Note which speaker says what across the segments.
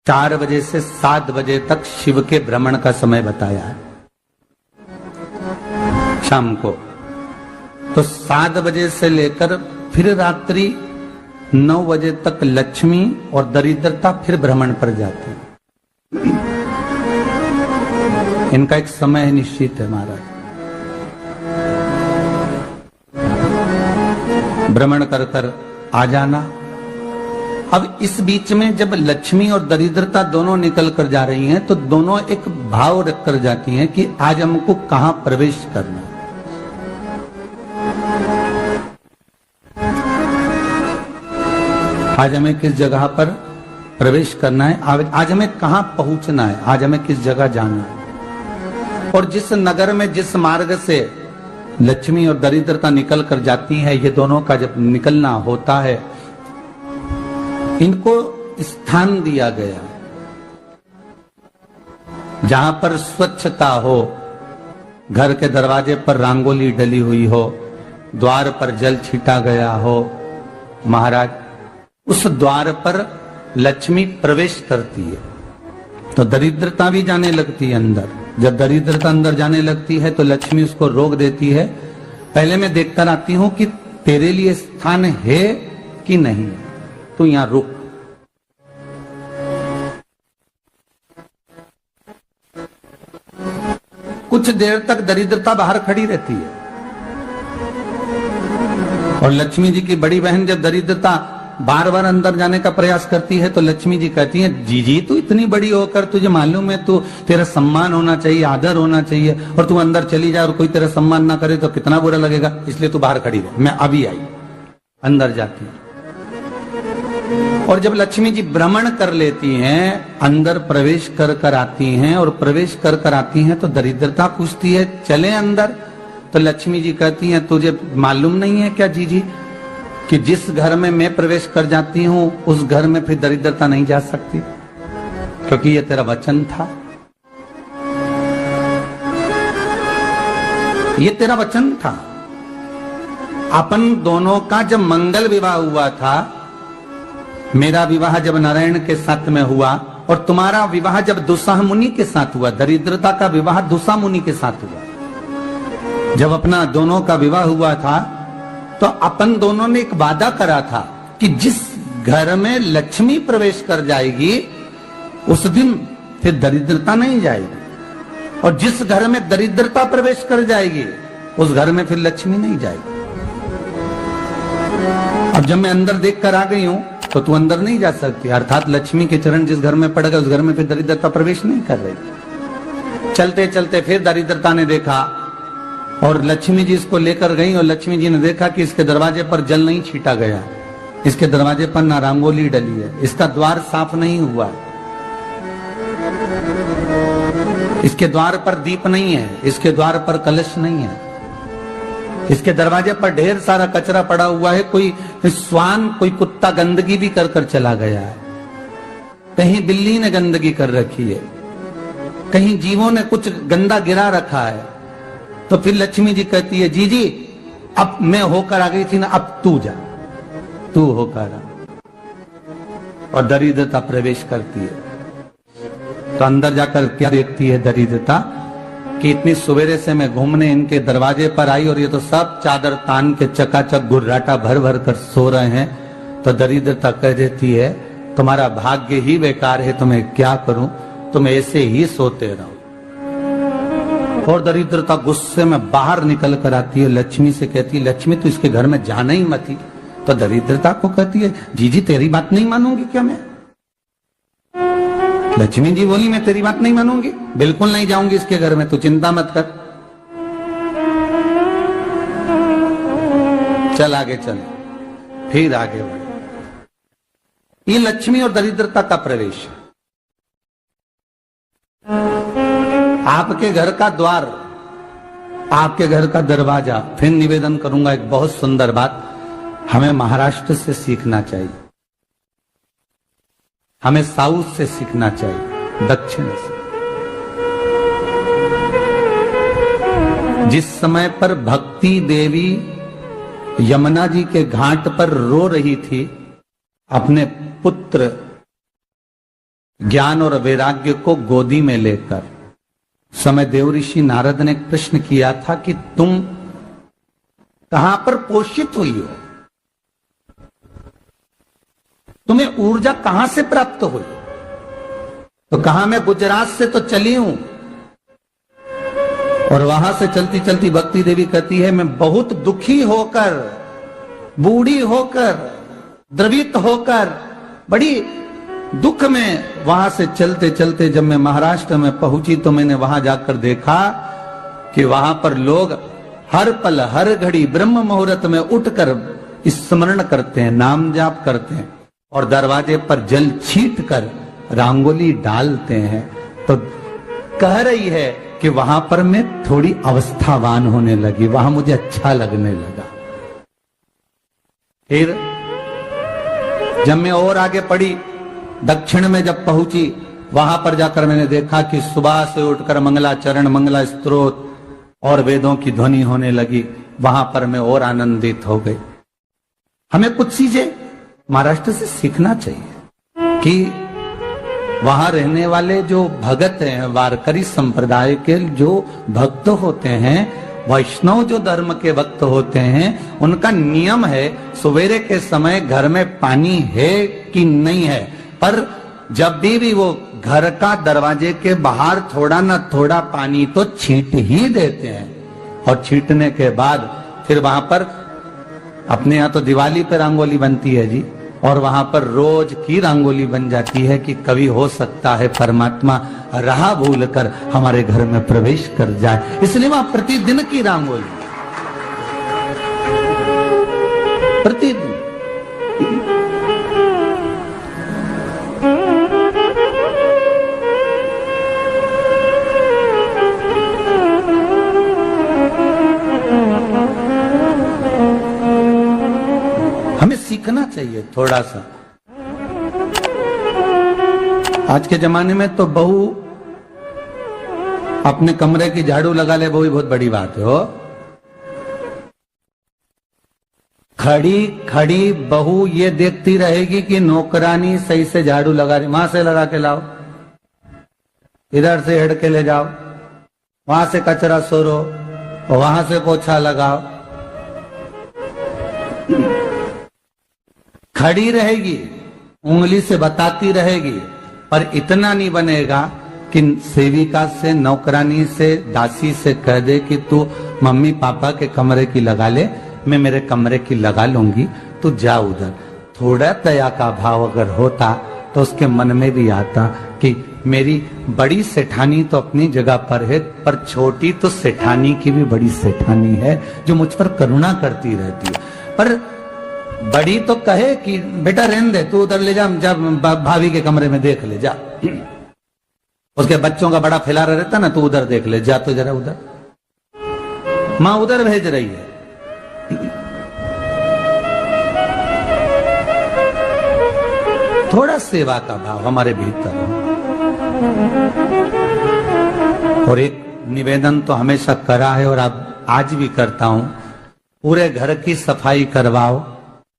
Speaker 1: 4 बजे से 7 बजे तक शिव के भ्रमण का समय बताया है शाम को। तो 7 बजे से लेकर फिर रात्रि 9 बजे तक लक्ष्मी और दरिद्रता फिर भ्रमण पर जाती है। इनका एक समय निश्चित है महाराज, भ्रमण कर कर आ जाना। अब इस बीच में जब लक्ष्मी और दरिद्रता दोनों निकल कर जा रही हैं तो दोनों एक भाव रख कर जाती हैं कि आज हमको कहां प्रवेश करना है। आज हमें किस जगह पर प्रवेश करना है, आज हमें कहां पहुंचना है, आज हमें किस जगह जाना है। और जिस नगर में जिस मार्ग से लक्ष्मी और दरिद्रता निकल कर जाती है, ये दोनों का जब निकलना होता है, इनको स्थान दिया गया जहां पर स्वच्छता हो, घर के दरवाजे पर रंगोली डली हुई हो, द्वार पर जल छीटा गया हो। महाराज उस द्वार पर लक्ष्मी प्रवेश करती है तो दरिद्रता भी जाने लगती है अंदर। जब दरिद्रता अंदर जाने लगती है तो लक्ष्मी उसको रोक देती है, पहले मैं देखकर आती हूं कि तेरे लिए स्थान है कि नहीं, तू यहां रुक। कुछ देर तक दरिद्रता बाहर खड़ी रहती है और लक्ष्मी जी की बड़ी बहन जब दरिद्रता बार बार अंदर जाने का प्रयास करती है तो लक्ष्मी जी कहती हैं, जी तू इतनी बड़ी होकर तुझे मालूम है तू तेरा सम्मान होना चाहिए, आदर होना चाहिए, और तू अंदर चली जाए और कोई तेरा सम्मान ना करे तो कितना बुरा लगेगा, इसलिए तू बाहर खड़ी रहे। मैं अभी आई। अंदर जाती है और जब लक्ष्मी जी भ्रमण कर लेती हैं, अंदर प्रवेश कर कर आती हैं और प्रवेश कर कर आती हैं तो दरिद्रता पूछती है चले अंदर। तो लक्ष्मी जी कहती हैं, तुझे मालूम नहीं है क्या जीजी कि जिस घर में मैं प्रवेश कर जाती हूं उस घर में फिर दरिद्रता नहीं जा सकती, क्योंकि ये तेरा वचन था, ये तेरा वचन था। अपन दोनों का जब मंगल विवाह हुआ था, मेरा विवाह जब नारायण के साथ में हुआ और तुम्हारा विवाह जब दुस्साह मुनि के साथ हुआ, दरिद्रता का विवाह दुस्साह मुनि के साथ हुआ। जब अपना दोनों का विवाह हुआ था तो अपन दोनों ने एक वादा करा था कि जिस घर में लक्ष्मी प्रवेश कर जाएगी उस दिन फिर दरिद्रता नहीं जाएगी, और जिस घर में दरिद्रता प्रवेश कर जाएगी उस घर में फिर लक्ष्मी नहीं जाएगी। अब जब मैं अंदर देख कर आ गई हूं तो तू अंदर नहीं जा सकती, अर्थात लक्ष्मी के चरण जिस घर में पड़ गए उस घर में फिर दरिद्रता प्रवेश नहीं कर रही। चलते चलते फिर दरिद्रता ने देखा और लक्ष्मी जी इसको लेकर गई और लक्ष्मी जी ने देखा कि इसके दरवाजे पर जल नहीं छीटा गया, इसके दरवाजे पर ना रंगोली डली है, इसका द्वार साफ नहीं हुआ, इसके द्वार पर दीप नहीं है, इसके द्वार पर कलश नहीं है, इसके दरवाजे पर ढेर सारा कचरा पड़ा हुआ है, कोई स्वान कोई कुत्ता गंदगी भी कर कर चला गया है, कहीं बिल्ली ने गंदगी कर रखी है, कहीं जीवों ने कुछ गंदा गिरा रखा है। तो फिर लक्ष्मी जी कहती है, जी अब मैं होकर आ गई थी ना, अब तू जा, तू होकर आ। और दरिद्रता प्रवेश करती है तो अंदर जाकर क्या देखती है दरिद्रता कि इतनी सवेरे से मैं घूमने इनके दरवाजे पर आई और ये तो सब चादर तान के चकाचक गुर्राटा भर भर कर सो रहे हैं। तो दरिद्रता कह देती है, तुम्हारा भाग्य ही बेकार है, तुम्हें क्या करूं, तुम ऐसे ही सोते रहो। और दरिद्रता गुस्से में बाहर निकल कर आती है, लक्ष्मी से कहती है, लक्ष्मी तू इसके घर में जाना ही मत ही। तो दरिद्रता को कहती है, जी तेरी बात नहीं मानूंगी क्या मैं? लक्ष्मी जी बोली, मैं तेरी बात नहीं मानूंगी, बिल्कुल नहीं जाऊंगी इसके घर में, तू चिंता मत कर, चल आगे चल। फिर आगे बढ़े। ये लक्ष्मी और दरिद्रता का प्रवेश। आपके घर का द्वार, आपके घर का दरवाजा। फिर निवेदन करूंगा एक बहुत सुंदर बात, हमें महाराष्ट्र से सीखना चाहिए, हमें साउथ से सीखना चाहिए, दक्षिण से। जिस समय पर भक्ति देवी यमुना जी के घाट पर रो रही थी अपने पुत्र ज्ञान और वैराग्य को गोदी में लेकर समय देव ऋषि नारद ने प्रश्न किया था कि तुम कहां पर पोषित हुई हो, तुम्हें ऊर्जा कहां से प्राप्त हुई? तो कहा मैं गुजरात से तो चली हूं। और वहां से चलती चलती भक्ति देवी कहती है मैं बहुत दुखी होकर, बूढ़ी होकर, द्रवित होकर, बड़ी दुख में वहां से चलते चलते जब मैं महाराष्ट्र में पहुंची तो मैंने वहां जाकर देखा कि वहां पर लोग हर पल हर घड़ी ब्रह्म मुहूर्त में उठकर स्मरण करते हैं, नाम जाप करते हैं और दरवाजे पर जल छीट कर रंगोली डालते हैं। तो कह रही है कि वहां पर मैं थोड़ी अवस्थावान होने लगी, वहां मुझे अच्छा लगने लगा। फिर जब मैं और आगे पढ़ी, दक्षिण में जब पहुंची, वहां पर जाकर मैंने देखा कि सुबह से उठकर मंगलाचरण, मंगला स्तोत्र और वेदों की ध्वनि होने लगी। वहां पर मैं और आनंदित हो गई। हमें कुछ चीजें महाराष्ट्र से सीखना चाहिए कि वहां रहने वाले जो भगत हैं, वारकरी संप्रदाय के जो भक्त होते हैं, वैष्णव जो धर्म के भक्त होते हैं, उनका नियम है सवेरे के समय घर में पानी है कि नहीं है, पर जब भी वो घर का दरवाजे के बाहर थोड़ा ना थोड़ा पानी तो छींट ही देते हैं। और छींटने के बाद फिर वहां पर अपने यहाँ तो दिवाली पे रंगोली बनती है जी, और वहां पर रोज की रंगोली बन जाती है कि कभी हो सकता है परमात्मा राह भूल कर हमारे घर में प्रवेश कर जाए, इसलिए वहां प्रतिदिन की रंगोली, प्रतिदिन। हमें सीखना चाहिए थोड़ा सा। आज के जमाने में तो बहू अपने कमरे की झाड़ू लगा ले, वो भी बहुत बड़ी बात है हो। खड़ी खड़ी बहू ये देखती रहेगी कि नौकरानी सही से झाड़ू लगा रही, वहां से लगा के लाओ, इधर से हेड के ले जाओ, वहां से कचरा सोरो, वहां से पोछा लगाओ। खड़ी रहेगी, उंगली से बताती रहेगी, पर इतना नहीं बनेगा कि सेविका से, नौकरानी से, दासी से कह दे कि तू मम्मी पापा के कमरे की लगा ले, मैं मेरे कमरे की लगा लूंगी, तू जा उधर। थोड़ा दया का भाव अगर होता तो उसके मन में भी आता कि मेरी बड़ी सेठानी तो अपनी जगह पर है, पर छोटी तो सेठानी की भी बड़ी सेठानी है जो मुझ पर करुणा करती रहती है। पर बड़ी तो कहे कि बेटा रहने दे, तू उधर ले जा, जब भाभी के कमरे में देख ले जा। उसके बच्चों का बड़ा फैलारा रहता ना, तू उधर देख ले जा, तो जरा उधर, मां उधर भेज रही है। थोड़ा सेवा का भाव हमारे भीतर हो। और एक निवेदन तो हमेशा करा है और अब आज भी करता हूं, पूरे घर की सफाई करवाओ,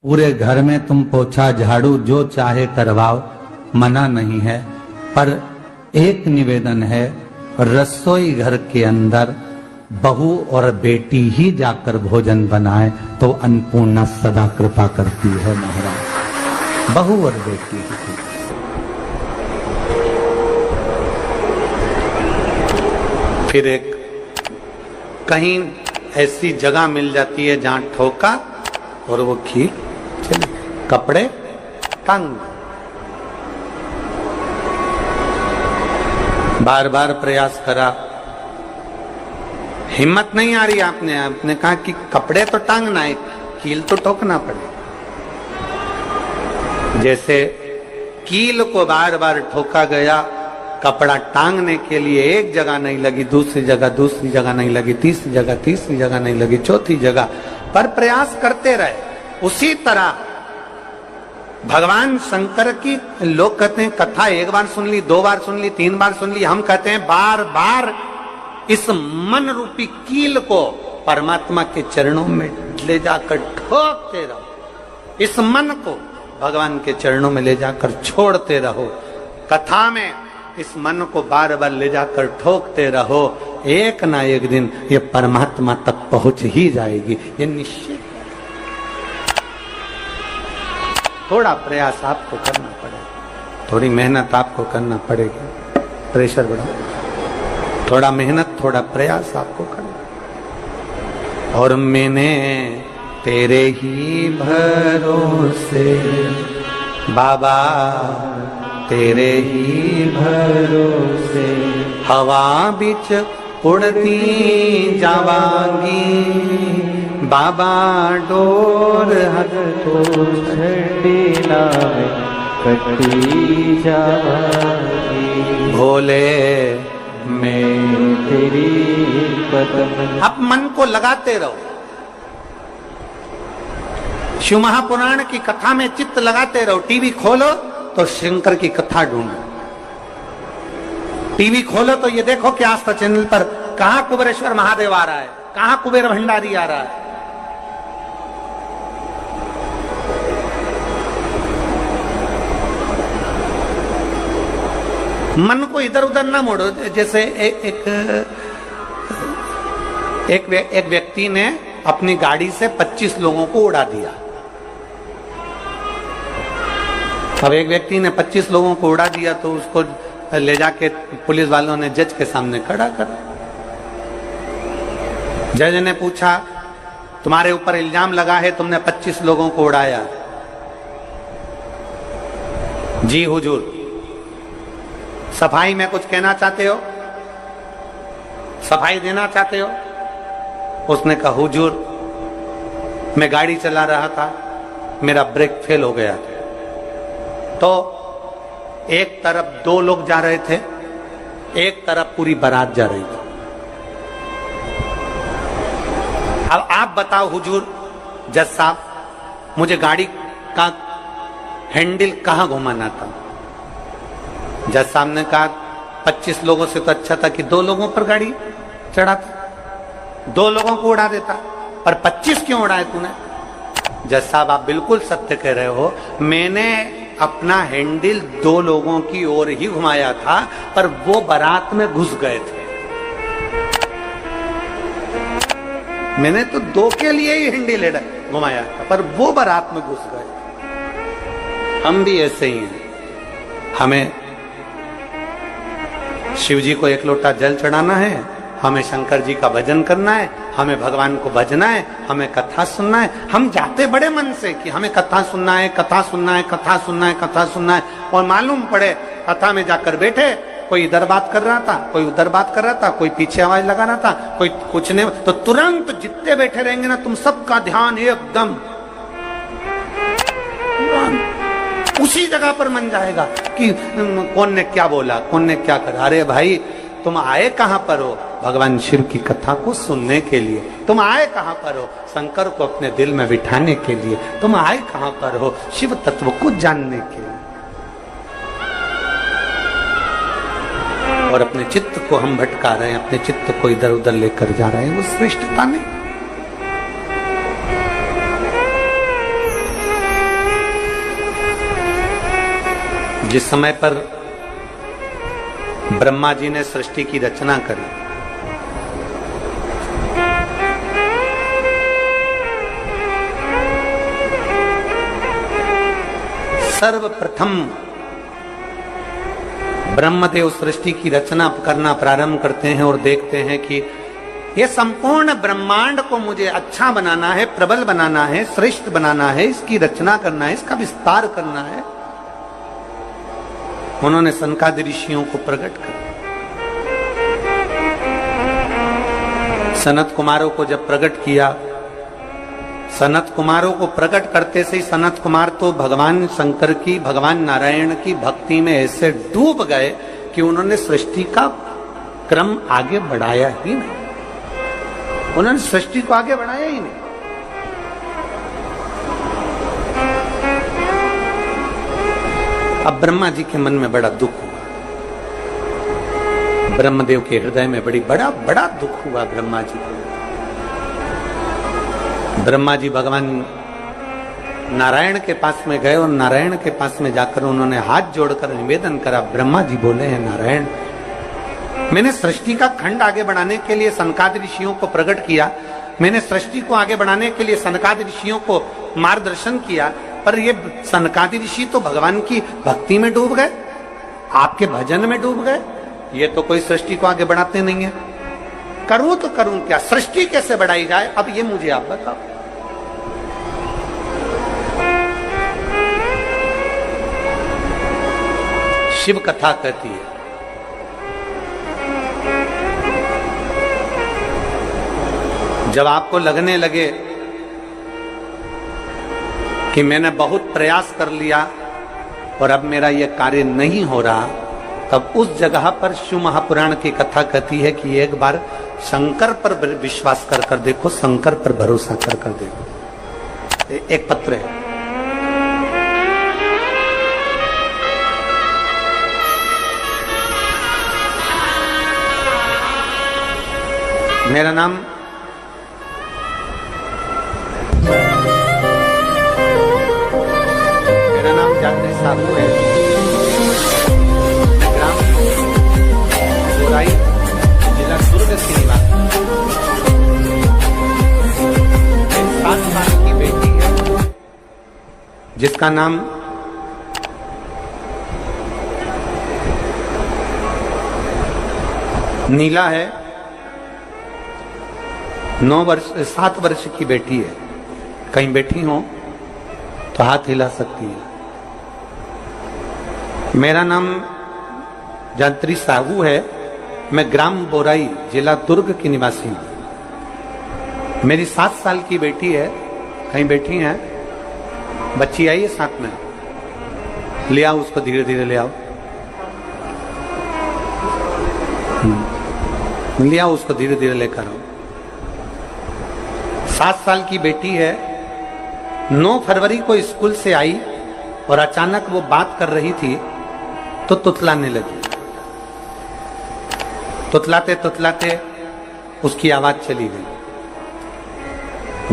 Speaker 1: पूरे घर में तुम पोछा झाड़ू जो चाहे करवाओ, मना नहीं है। पर एक निवेदन है, रसोई घर के अंदर बहू और बेटी ही जाकर भोजन बनाए तो अन्नपूर्णा सदा कृपा करती है महाराज, बहू और बेटी ही। फिर एक कहीं ऐसी जगह मिल जाती है जहां ठोका और वो खीर चली, कपड़े तंग, बार बार प्रयास करा, हिम्मत नहीं आ रही। आपने कहा कि कपड़े तो टांगना है, कील तो ठोकना पड़े। जैसे कील को बार बार ठोका गया, कपड़ा टांगने के लिए एक जगह नहीं लगी, दूसरी जगह नहीं लगी, तीसरी जगह नहीं लगी, चौथी जगह पर प्रयास करते रहे। उसी तरह भगवान शंकर की, लोग कहते हैं कथा एक बार सुन ली, 2 बार सुन ली, 3 बार सुन ली, हम कहते हैं बार बार इस मन रूपी कील को परमात्मा के चरणों में ले जाकर ठोकते रहो, इस मन को भगवान के चरणों में ले जाकर छोड़ते रहो, कथा में इस मन को बार बार ले जाकर ठोकते रहो, एक ना एक दिन ये परमात्मा तक पहुंच ही जाएगी, ये निश्चित। थोड़ा प्रयास आपको करना पड़ेगा, थोड़ी मेहनत आपको करना पड़ेगी, प्रेशर बढ़ाओ, थोड़ा मेहनत थोड़ा प्रयास आपको करना। और मैंने तेरे ही भरोसे बाबा, तेरे ही भरोसे हवा बिच उड़ती जावांगी बाबा, डोर हद तो छड़ी लावे कटी जावांगी भोले मैं तेरी कदम। अब मन को लगाते रहो, शिव महापुराण की कथा में चित्त लगाते रहो। टीवी खोलो तो शंकर की कथा ढूंढो, टीवी खोलो तो ये देखो कि आस्था चैनल पर कहां कुबेरेश्वर महादेव आ रहा है, कहां कुबेर भंडारी आ रहा है। मन को इधर उधर ना मोड़ो। जैसे एक व्यक्ति ने अपनी गाड़ी से 25 लोगों को उड़ा दिया। अब एक व्यक्ति ने 25 लोगों को उड़ा दिया तो उसको ले जाके पुलिस वालों ने जज के सामने खड़ा कर। जज ने पूछा, तुम्हारे ऊपर इल्जाम लगा है तुमने 25 लोगों को उड़ाया। जी हुजूर, सफाई में कुछ कहना चाहते हो, सफाई देना चाहते हो? उसने कहा, हुजूर मैं गाड़ी चला रहा था, मेरा ब्रेक फेल हो गया था, तो एक तरफ 2 लोग जा रहे थे, एक तरफ पूरी बारात जा रही थी। अब आप बताओ हुजूर जज साहब, मुझे गाड़ी का हैंडल कहां घुमाना था? जज साहब ने कहा 25 लोगों से तो अच्छा था कि 2 लोगों पर गाड़ी चढ़ाता, 2 लोगों को उड़ा देता, पर 25 क्यों उड़ाए तूने? जज साहब आप बिल्कुल सत्य कह रहे हो, मैंने अपना हैंडल 2 लोगों की ओर ही घुमाया था, पर वो बारात में घुस गए थे। मैंने तो 2 के लिए ही हैंडल घुमाया था, पर वो बारात में घुस गए। हम भी ऐसे ही हैं, हमें शिव जी को 1 लोटा जल चढ़ाना है, हमें शंकर जी का भजन करना है, हमें भगवान को भजना है, हमें कथा सुनना है। हम जाते बड़े मन से कि हमें कथा सुनना है, कथा सुनना है, कथा सुनना है, कथा सुनना है, और मालूम पड़े कथा में जाकर बैठे, कोई इधर बात कर रहा था, कोई उधर बात कर रहा था, कोई पीछे आवाज लगा रहा था, कोई कुछ नहीं, तो तुरंत जितने बैठे रहेंगे ना, तुम सबका ध्यान एकदम उसी जगह पर मन जाएगा कि कौन ने क्या बोला, कौन ने क्या करा। अरे भाई, तुम आए कहां पर हो? भगवान शिव की कथा को सुनने के लिए। तुम आए कहां पर हो? शंकर को अपने दिल में बिठाने के लिए। तुम आए कहां पर हो? शिव तत्व को जानने के लिए। और अपने चित्त को हम भटका रहे हैं, अपने चित्त को इधर उधर लेकर जा रहे हैं, वो श्रेष्ठता नहीं। जिस समय पर ब्रह्मा जी ने सृष्टि की रचना करी, सर्वप्रथम ब्रह्मदेव सृष्टि की रचना करना प्रारंभ करते हैं और देखते हैं कि ये संपूर्ण ब्रह्मांड को मुझे अच्छा बनाना है, प्रबल बनाना है, श्रेष्ठ बनाना है, इसकी रचना करना है, इसका विस्तार करना है। उन्होंने सनकादि ऋषियों को प्रकट कर, सनत कुमारों को जब प्रकट किया, सनत कुमारों को प्रकट करते से ही सनत कुमार तो भगवान शंकर की, भगवान नारायण की भक्ति में ऐसे डूब गए कि उन्होंने सृष्टि का क्रम आगे बढ़ाया ही नहीं। उन्होंने सृष्टि को आगे बढ़ाया ही नहीं। अब ब्रह्मा जी के मन में बड़ा दुख हुआ, ब्रह्मदेव के हृदय में बड़ा दुख हुआ ब्रह्मा जी को। ब्रह्मा जी भगवान नारायण के पास में गए और नारायण के पास में जाकर उन्होंने हाथ जोड़कर निवेदन करा। ब्रह्मा जी बोले हैं, नारायण, मैंने सृष्टि का खंड आगे बढ़ाने के लिए सनकादि ऋषियों को प्रकट किया, मैंने सृष्टि को आगे बढ़ाने के लिए सनकादि ऋषियों को मार्गदर्शन किया, पर ये सनकादि ऋषि तो भगवान की भक्ति में डूब गए, आपके भजन में डूब गए, ये तो कोई सृष्टि को आगे बढ़ाते नहीं है। करूं तो करूं क्या, सृष्टि कैसे बढ़ाई जाए, अब ये मुझे आप बताओ। शिव कथा कहती है, जब आपको लगने लगे कि मैंने बहुत प्रयास कर लिया और अब मेरा यह कार्य नहीं हो रहा, तब उस जगह पर शिव महापुराण की कथा कहती है कि एक बार शंकर पर विश्वास कर कर देखो, शंकर पर भरोसा कर कर देखो। एक पत्र है, मेरा नाम जात्री साधु है, ग्राम बोराई, जिला दुर्ग की निवासी। 7 साल की बेटी है जिसका नाम नीला है। 7 वर्ष की बेटी है। कहीं बैठी हो तो हाथ हिला सकती है। मेरा नाम जात्री साहू है, मैं ग्राम बोराई, जिला दुर्ग की निवासी हूं। मेरी 7 साल की बेटी है, कहीं बैठी है, बच्ची आई है साथ में, ले आओ उसको, धीरे धीरे ले आओ, ले आओ उसको, धीरे धीरे लेकर आओ। 7 साल की बेटी है। 9 फरवरी को स्कूल से आई और अचानक वो बात कर रही थी तो तुतलाने लगी। तुतलाते तुतलाते उसकी आवाज चली गई,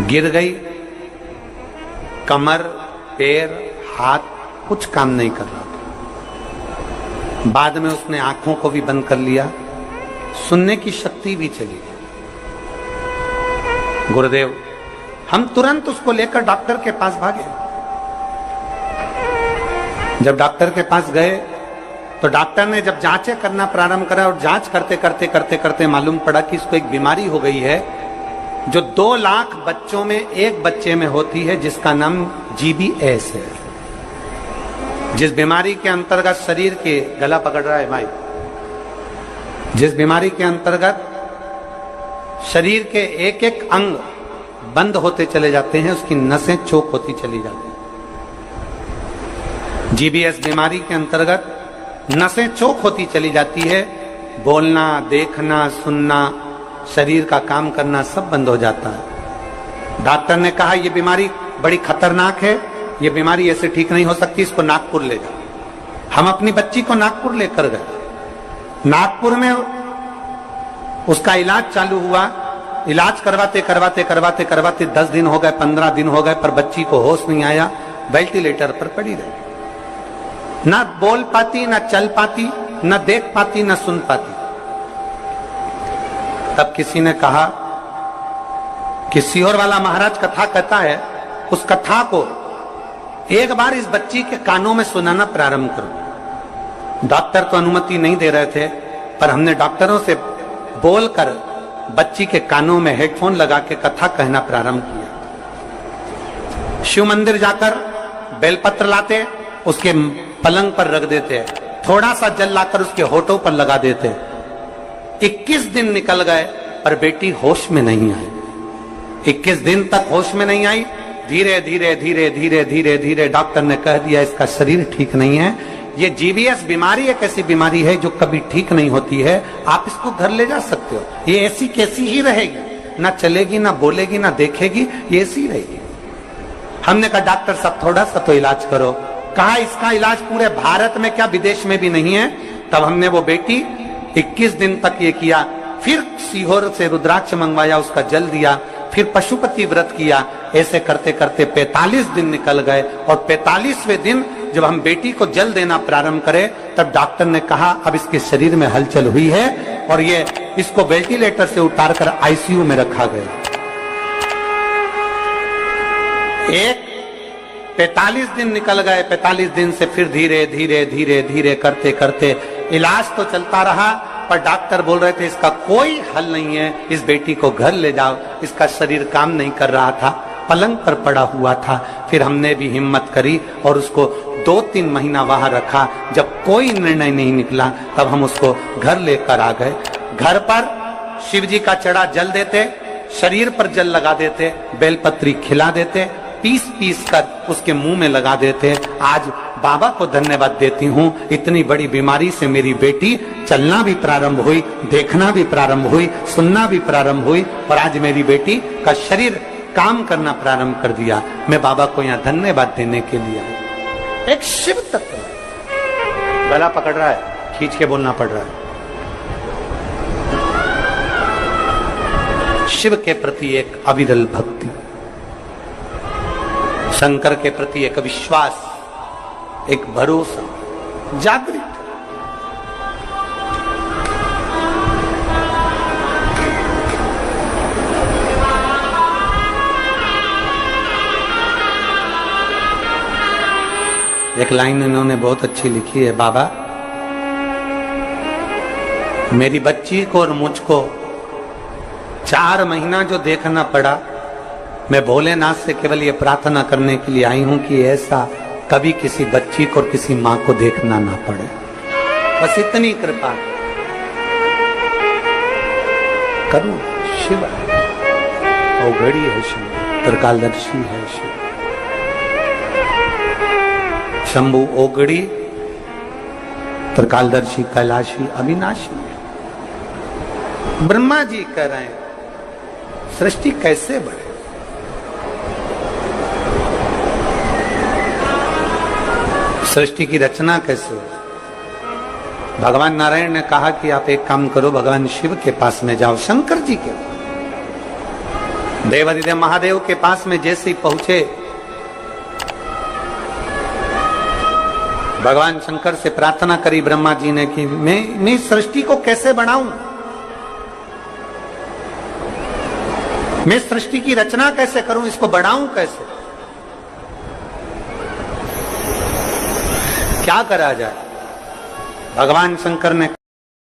Speaker 1: गिर गई, कमर, पैर, हाथ कुछ काम नहीं कर रहा था। बाद में उसने आंखों को भी बंद कर लिया, सुनने की शक्ति भी चली गई। गुरुदेव, हम तुरंत उसको लेकर डॉक्टर के पास भागे। जब डॉक्टर के पास गए तो डॉक्टर ने जब जांचें करना प्रारंभ करा और जांच करते करते करते करते मालूम पड़ा कि इसको एक बीमारी हो गई है जो 2 लाख बच्चों में एक बच्चे में होती है, जिसका नाम GBS है। जिस बीमारी के अंतर्गत शरीर के, गला पकड़ रहा है भाई, जिस बीमारी के अंतर्गत शरीर के एक एक अंग बंद होते चले जाते हैं, उसकी नसें चोक होती चली जाती हैं। GBS बीमारी के अंतर्गत नसें चोक होती चली जाती है, बोलना, देखना, सुनना, शरीर का काम करना सब बंद हो जाता है। डॉक्टर ने कहा यह बीमारी बड़ी खतरनाक है, यह बीमारी ऐसे ठीक नहीं हो सकती, इसको नागपुर ले जाओ। हम अपनी बच्ची को नागपुर लेकर गए। नागपुर में उसका इलाज चालू हुआ। इलाज करवाते करवाते करवाते करवाते 10 दिन हो गए, 15 दिन हो गए, पर बच्ची को होश नहीं आया, वेंटिलेटर पर पड़ी रही। ना बोल पाती, ना चल पाती, ना देख पाती, ना सुन पाती। तब किसी ने कहा कि सीहोर वाला महाराज कथा कहता है, उस कथा को एक बार इस बच्ची के कानों में सुनाना प्रारंभ करो। डॉक्टर तो अनुमति नहीं दे रहे थे, पर हमने डॉक्टरों से बोलकर बच्ची के कानों में हेडफोन लगा के कथा कहना प्रारंभ किया। शिव मंदिर जाकर बेलपत्र लाते, उसके पलंग पर रख देते, थोड़ा सा जल लाकर उसके होठों पर लगा देते। 21 दिन निकल गए पर बेटी होश में नहीं आई। 21 दिन तक होश में नहीं आई। धीरे धीरे धीरे धीरे धीरे धीरे डॉक्टर ने कह दिया इसका शरीर ठीक नहीं है, ये GBS बीमारी एक ऐसी बीमारी है जो कभी ठीक नहीं होती है, आप इसको घर ले जा सकते हो, ये ऐसी कैसी ही रहेगी, ना चलेगी, ना बोलेगी, ना देखेगी, ये ऐसी रहेगी। हमने कहा डॉक्टर साहब थोड़ा सा तो इलाज करो। कहा इसका इलाज पूरे भारत में क्या विदेश में भी नहीं है। तब हमने वो बेटी 21 दिन तक ये किया, फिर सीहोर से रुद्राक्ष मंगवाया, उसका जल दिया, फिर पशुपति व्रत किया। ऐसे करते करते 45 दिन निकल गए और 45वें दिन जब हम बेटी को जल देना प्रारंभ करें तब डॉक्टर ने कहा अब इसके शरीर में हलचल हुई है और ये इसको वेंटिलेटर से उतारकर आईसीयू में रखा गया। एक 45 दिन निकल गए। 45 दिन से फिर धीरे धीरे धीरे धीरे करते करते इलाज तो चलता रहा, पर डॉक्टर बोल रहे थे इसका कोई हल नहीं है, इस बेटी को घर ले जाओ। इसका शरीर काम नहीं कर रहा था, पलंग पर पड़ा हुआ था। फिर हमने भी हिम्मत करी और उसको 2-3 महीना वहां रखा। जब कोई निर्णय नहीं निकला तब हम उसको घर लेकर आ गए। घर पर शिव जी का चढ़ा जल देते, शरीर पर जल लगा देते, बेलपत्री खिला देते, पीस पीस कर उसके मुंह में लगा देते। आज बाबा को धन्यवाद देती हूँ, इतनी बड़ी बीमारी से मेरी बेटी चलना भी प्रारंभ हुई, देखना भी प्रारंभ हुई, सुनना भी प्रारंभ हुई और आज मेरी बेटी का शरीर काम करना प्रारंभ कर दिया। मैं बाबा को यहाँ धन्यवाद देने के लिए आया। एक शिव तत्व गला पकड़ रहा है, खींच के बोलना पड़ रहा है। शिव के प्रति एक अविरल भक्ति, शंकर के प्रति एक विश्वास, एक भरोसा जागृत। एक लाइन इन्होंने बहुत अच्छी लिखी है, बाबा मेरी बच्ची को और मुझको 4 महीना जो देखना पड़ा, मैं भोलेनाथ से केवल ये प्रार्थना करने के लिए आई हूं कि ऐसा कभी किसी बच्ची को और किसी मां को देखना ना पड़े। बस इतनी कृपा करूं। शिव अवघड़ी है, शिव त्रिकालदर्शी है, शिव शंभु ओगड़ी, त्रिकालदर्शी, कैलाशी, अविनाशी। ब्रह्मा जी कह रहे हैं सृष्टि कैसे बढ़े, सृष्टि की रचना कैसे हो। भगवान नारायण ने कहा कि आप एक काम करो, भगवान शिव के पास में जाओ, शंकर जी के देवादिदेव महादेव के पास में जैसे ही पहुंचे, भगवान शंकर से प्रार्थना करी ब्रह्मा जी ने कि मैं सृष्टि को कैसे बढ़ाऊं, मैं सृष्टि की रचना कैसे करूं, इसको बढ़ाऊं कैसे, क्या करा जाए। भगवान शंकर ने